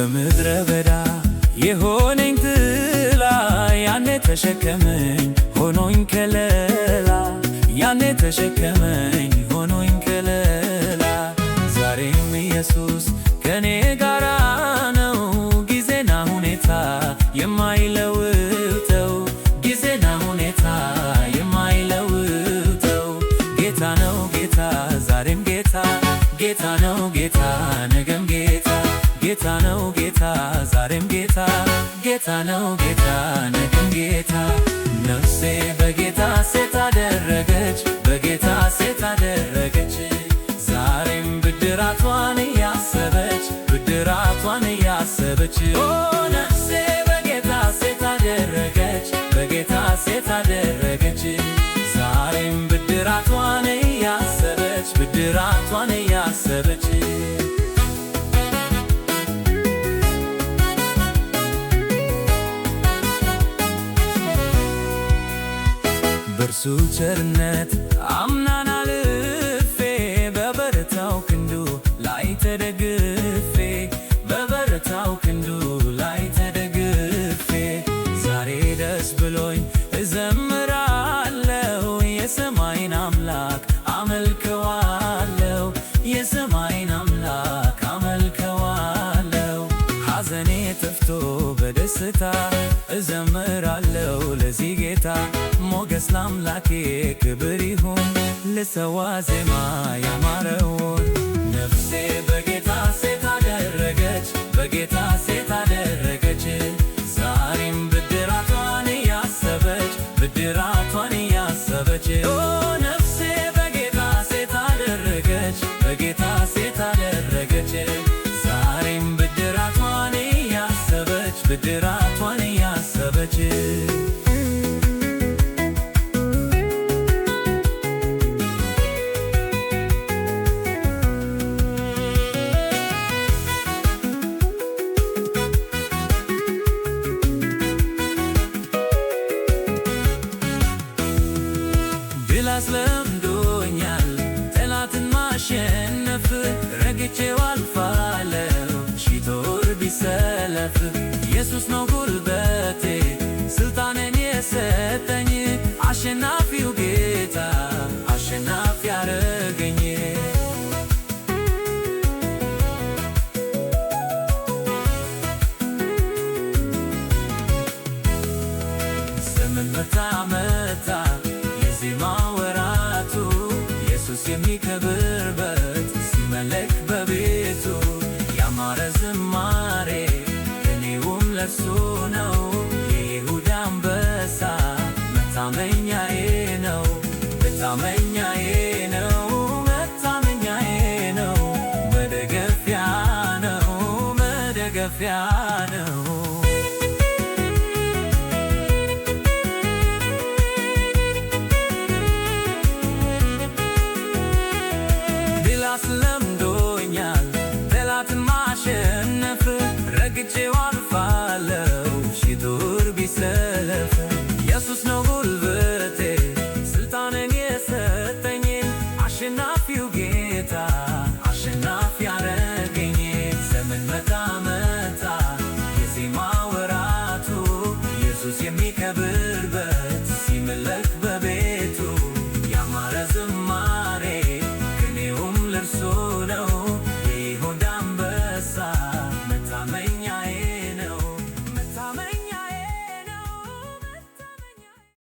በምድረ በዳ የሆነኝ ጥላ ያኔ ተሸከመኝ ሆኖኝ ከለላ ያኔ ተሸከመኝ ሆኖኝ ከለላ ዛሬም ኢየሱስ ከኔ ጋራ ነው ጊዜና ሁኔታ የማይለውጠው ጊዜና ሁኔታ የማይለውጠው ጌታ ነው ጌታ ዛሬም ጌታ ጌታ ነው ጌታ ነገም ጌታ ጌታ ነው ጌታ ዛሬም ጌታ ጌታ ነው ጌታ ነገም ጌታ ነፍሴ በጌታ ሴት አደረገች በጌታ ሴት አደረገች ዛሬም ብድራቷን እያሰበች ብድራቷን እያሰበች ነፍሴ በጌታ ሴት አደረገች በጌታ ሴት አደረገች ዛሬም ብድራቷን እያሰበች ብድራቷን እያሰበች በእርሱ ቸርነት አምናን አልፌ በበረታው ክንዱ ላይ ተደግፌ በበረታው ክንዱ ላይ ተደግፌ ዛሬ ደስ ብሎኝ እዘምራለሁ የሰማይን አምላክ አመልከዋለሁ የሰማይን አምላክ አመልከዋለሁ ሐዘኔ ጠፍቶ በደስታ እዘምራለሁ ለዚህ ጌታ ሞገስ ለአምላኬ ክብር ይሁን ልሰዋ ዜማ ያማረውን ነፍሴ በጌታ ሴት አደረገች በጌታ ሴት አደረገች ዛሬም ብድራቷን እያሰበች ብድራቷን እያሰበች ነፍሴ በጌታ ሴት አደረገች በጌታ ሴት አደረገች ዛሬም ብድራቷን እያሰበች ብድራቷን እያሰበች ድል አስለምዶኛል ጠላትን ማሸነፍ ረግጬው አልፋለሁ ሺህ ጦር ቢሰለፍ ኢየሱስ ነው ጉልበቴ ስልጣንን የሰጠኝ አሸናፊው ጌታ አሸናፊ ያረገኝ ዘመን መታ መታ የዜማ ወራቱ ኢየሱስ የሚከብርበት ሲመለክ በቤቱ ያማረ ዝማሬ እኔውም ለሱ ነው የይሁዳ አንበሳ መታመኛዬ ነው መታመኛዬ ነው መታመኛዬ ነው መደገፊያ ነው መደገፊያ ነው ድል